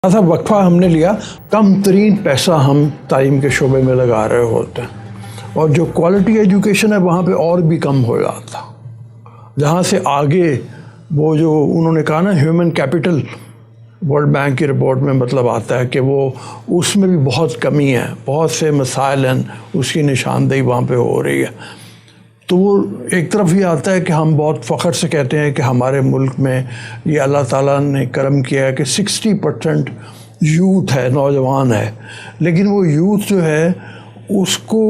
सा वक्फा हमने लिया, कम तरीन पैसा हम तालीम के शोबे में लगा रहे होते हैं और जो क्वालिटी एजुकेशन है वहाँ पे और भी कम हो जाता। जहाँ से आगे वो जो उन्होंने कहा ना ह्यूमन कैपिटल, वर्ल्ड बैंक की रिपोर्ट में मतलब आता है कि वो उसमें भी बहुत कमी है, बहुत से मसाइल हैं, उसकी निशानदेही वहाँ पे हो रही है। तो वो एक तरफ ये आता है कि हम बहुत फ़ख्र से कहते हैं कि हमारे मुल्क में ये अल्लाह ताला ने करम किया है कि 60% यूथ है, नौजवान है, लेकिन वो यूथ जो है उसको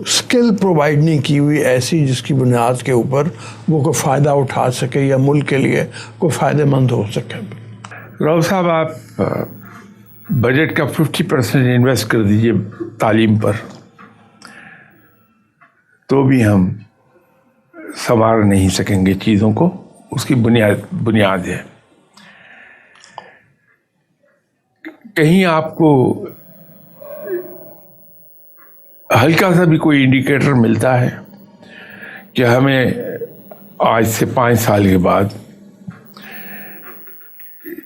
स्किल प्रोवाइड नहीं की हुई ऐसी जिसकी बुनियाद के ऊपर वो कोई फ़ायदा उठा सके या मुल्क के लिए कोई फ़ायदेमंद हो सके। राव साहब, आप बजट का 50% इन्वेस्ट कर दीजिए तालीम पर, तो भी हम संवार नहीं सकेंगे चीज़ों को। उसकी बुनियाद है। कहीं आपको हल्का सा भी कोई इंडिकेटर मिलता है कि हमें आज से 5 साल के बाद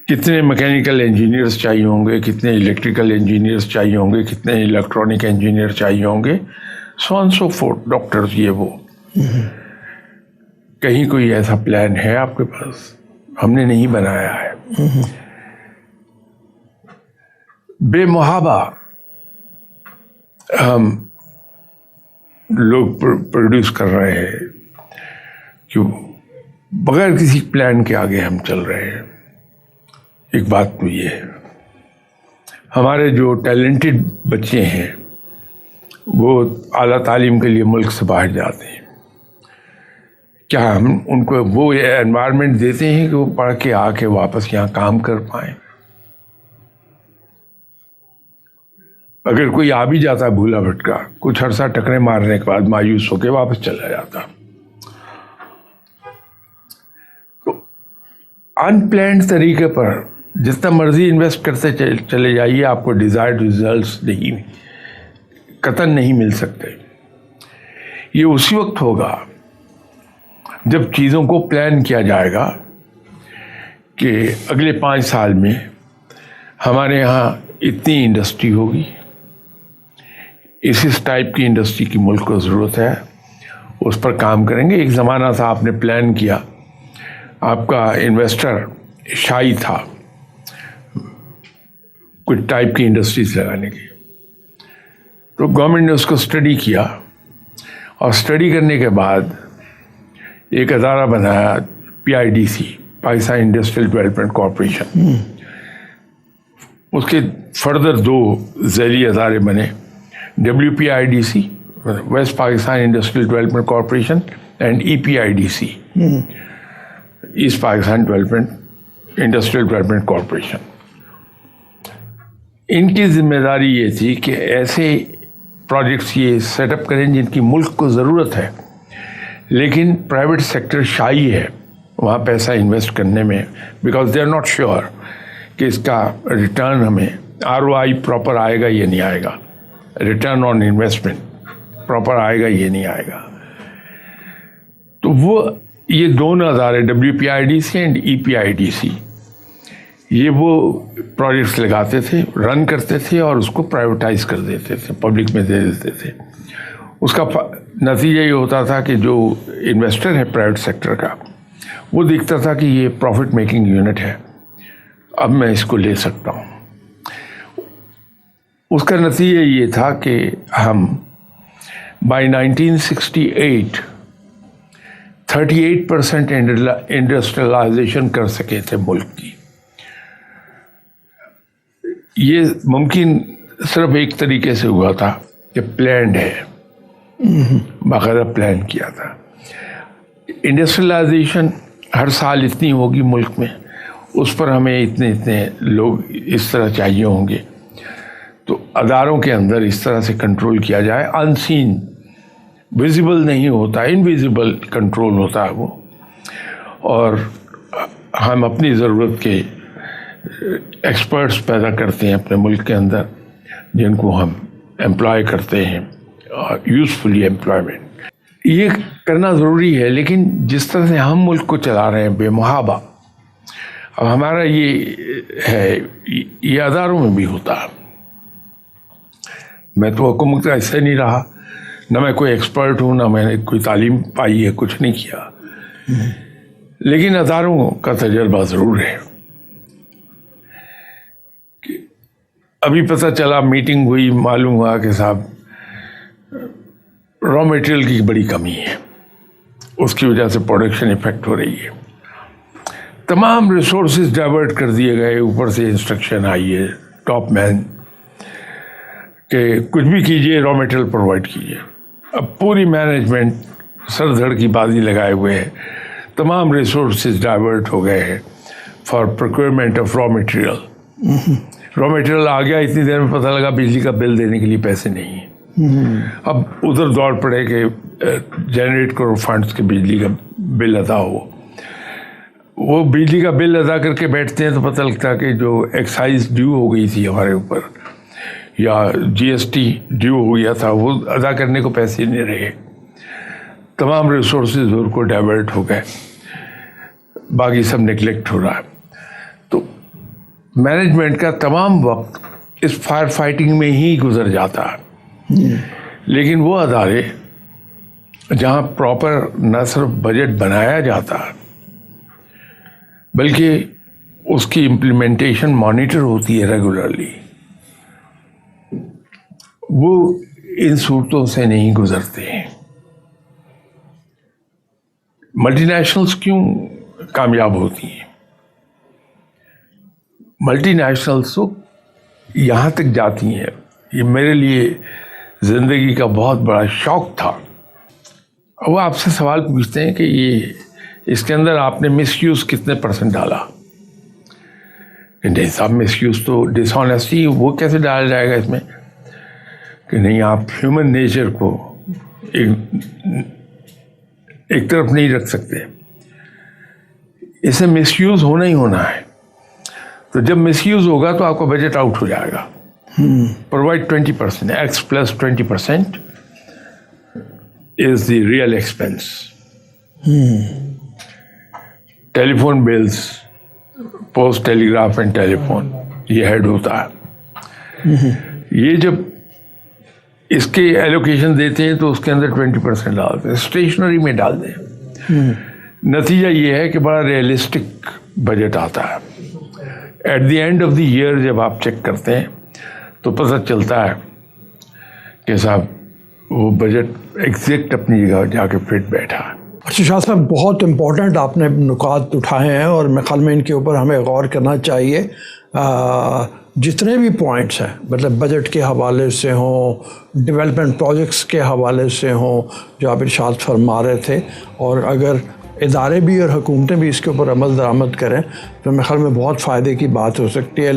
कितने मैकेनिकल इंजीनियर्स चाहिए होंगे, कितने इलेक्ट्रिकल इंजीनियर्स चाहिए होंगे, कितने इलेक्ट्रॉनिक इंजीनियर चाहिए होंगे, so on so fourth, doctors, ये वो, कहीं कोई ऐसा प्लान है आपके पास? हमने नहीं बनाया है। बेमुहाबा हम लोग प्रोड्यूस कर रहे हैं, क्यों बगैर किसी प्लान के आगे हम चल रहे हैं। एक बात तो ये है, हमारे जो टैलेंटेड बच्चे हैं वो आला तालीम के लिए मुल्क से बाहर जाते हैं। क्या हम उनको वो एनवायरनमेंट देते हैं कि वो पढ़ के आके वापस यहाँ काम कर पाएँ? अगर कोई आ भी जाता भूला भटका, कुछ अरसा टकरे मारने के बाद मायूस होकर वापस चला जाता। तो अनप्लान्ड तरीके पर जितना मर्जी इन्वेस्ट करते चले जाइए, आपको डिजायर्ड रिजल्ट्स नहीं, कतई नहीं मिल सकते। ये उसी वक्त होगा जब चीज़ों को प्लान किया जाएगा कि अगले 5 साल में हमारे यहाँ इतनी इंडस्ट्री होगी, इस टाइप की इंडस्ट्री की मुल्क को ज़रूरत है, उस पर काम करेंगे। एक ज़माना था, आपने प्लान किया, आपका इन्वेस्टर शाही था कुछ टाइप की इंडस्ट्रीज लगाने की, तो गवर्नमेंट ने उसको स्टडी किया और स्टडी करने के बाद एक अदारा बनाया, PIDC, Pakistan industrial development corporation. उसके फर्दर 2 झैली अदारे बने, WPIDC, west Pakistan industrial development corporation, and EPIDC, east Pakistan development industrial development corporation. इनकी जिम्मेदारी ये थी कि ऐसे प्रोजेक्ट्स ये सेटअप करें जिनकी मुल्क को ज़रूरत है, लेकिन प्राइवेट सेक्टर शाई है वहाँ पैसा इन्वेस्ट करने में, because they are not sure कि इसका रिटर्न हमें ROI प्रॉपर आएगा ये नहीं आएगा, रिटर्न ऑन इन्वेस्टमेंट प्रॉपर आएगा ये नहीं आएगा। तो वो ये दोनों अदारे WPIDC एंड EPIDC, ये वो प्रोजेक्ट्स लगाते थे, रन करते थे और उसको प्राइवेटाइज कर देते थे, पब्लिक में दे देते थे। उसका नतीजा ये होता था कि जो इन्वेस्टर है प्राइवेट सेक्टर का, वो देखता था कि ये प्रॉफिट मेकिंग यूनिट है, अब मैं इसको ले सकता हूँ। उसका नतीजा ये था कि हम बाय 1968 38% इंडस्ट्रियलाइजेशन कर सके थे मुल्क की। ये मुमकिन सिर्फ एक तरीके से हुआ था कि प्लान्ड है, बाकायदा प्लान किया था। इंडस्ट्रियलाइजेशन हर साल इतनी होगी मुल्क में, उस पर हमें इतने इतने लोग इस तरह चाहिए होंगे, तो अदारों के अंदर इस तरह से कंट्रोल किया जाए। अनसीन, विजिबल नहीं होता, इनविजिबल कंट्रोल होता है वो, और हम अपनी ज़रूरत के एक्सपर्ट्स पैदा करते हैं अपने मुल्क के अंदर, जिनको हम एम्प्लॉय करते हैं, यूज़फुली एम्प्लॉयमेंट। ये करना ज़रूरी है, लेकिन जिस तरह से हम मुल्क को चला रहे हैं बेमुहाबा, اب ہمارا یہ ہے، یہ اداروں میں بھی ہوتا ہے. میں تو حکومت کا حصہ نہیں رہا، نہ میں کوئی ایکسپرٹ ہوں، نہ میں نے کوئی تعلیم پائی ہے، کچھ نہیں کیا، لیکن اداروں کا تجربہ ضرور ہے. ابھی پتہ چلا، میٹنگ ہوئی، معلوم ہوا کہ صاحب را میٹیریل کی بڑی کمی ہے، اس کی وجہ سے پروڈکشن افیکٹ ہو رہی ہے. تمام ریسورسز ڈائیورٹ کر دیے گئے، اوپر سے انسٹرکشن آئی ہے ٹاپ مین کہ کچھ بھی کیجیے، را میٹیریل پرووائڈ کیجیے. اب پوری مینجمنٹ سر دھڑ کی بازی لگائے ہوئے ہے، تمام ریسورسز ڈائیورٹ ہو گئے ہیں for procurement of raw material. Raw material آ گیا، اتنی دیر میں پتہ لگا بجلی کا بل دینے کے لیے پیسے نہیں ہیں. اب ادھر دوڑ پڑے کہ جنریٹ کرو فنڈس کے بجلی کا بل ادا ہو. وہ بجلی کا بل ادا کر کے بیٹھتے ہیں تو پتہ لگتا ہے کہ جو ایکسائز ڈیو ہو گئی تھی ہمارے اوپر، یا جی ایس ٹی ڈیو ہو گیا تھا، وہ ادا کرنے کو پیسے نہیں رہے. تمام ریسورسز ان کو ڈائیورٹ ہو گئے، باقی سب نگلیکٹ ہو رہا ہے. تو مینجمنٹ کا تمام وقت اس فائر فائٹنگ میں ہی گزر جاتا ہے. لیکن وہ ادارے جہاں پراپر نہ صرف بجٹ بنایا جاتا ہے بلکہ اس کی امپلیمنٹیشن مانیٹر ہوتی ہے ریگولرلی، وہ ان صورتوں سے نہیں گزرتے ہیں. ملٹی نیشنلز کیوں کامیاب ہوتی ہیں؟ ملٹی نیشنلز تو یہاں تک جاتی ہیں، یہ میرے لیے زندگی کا بہت بڑا شوق تھا. وہ آپ سے سوال پوچھتے ہیں کہ یہ اس کے اندر آپ نے مس یوز کتنے % ڈالا؟ کہ نہیں صاحب، مس یوز تو ڈس آنیسٹی، وہ کیسے ڈالا جائے گا اس میں؟ کہ نہیں، آپ ہیومن نیچر کو ایک طرف نہیں رکھ سکتے، اسے مس یوز ہونا ہی ہونا ہے. تو جب مس یوز ہوگا تو آپ کا بجٹ آؤٹ ہو جائے گا. Provide 20%, X plus 20% is the real expense. Telephone bills, post telegraph and telephone, یہ ہیڈ ہوتا ہے. یہ جب اس کے ایلوکیشن دیتے ہیں تو اس کے اندر 20% ڈالتے ہیں، اسٹیشنری میں ڈال دیں. نتیجہ یہ ہے کہ بڑا ریئلسٹک بجٹ آتا ہے. At the end of the year جب آپ چیک کرتے ہیں تو پتہ چلتا ہے کہ صاحب وہ بجٹ ایگزیکٹ اپنی جگہ جا کے فٹ بیٹھا ہے. اچھا شاہ صاحب، بہت امپورٹنٹ آپ نے نکات اٹھائے ہیں اور میں خیال میں ان کے اوپر ہمیں غور کرنا چاہیے. جتنے بھی پوائنٹس ہیں، مطلب بجٹ کے حوالے سے ہوں، ڈیولپمنٹ پروجیکٹس کے حوالے سے ہوں جو آپ ارشاد فرما رہے تھے، اور اگر ادارے بھی اور حکومتیں بھی اس کے اوپر عمل درآمد کریں تو میرے خیال میں بہت فائدے کی بات ہو سکتی ہے.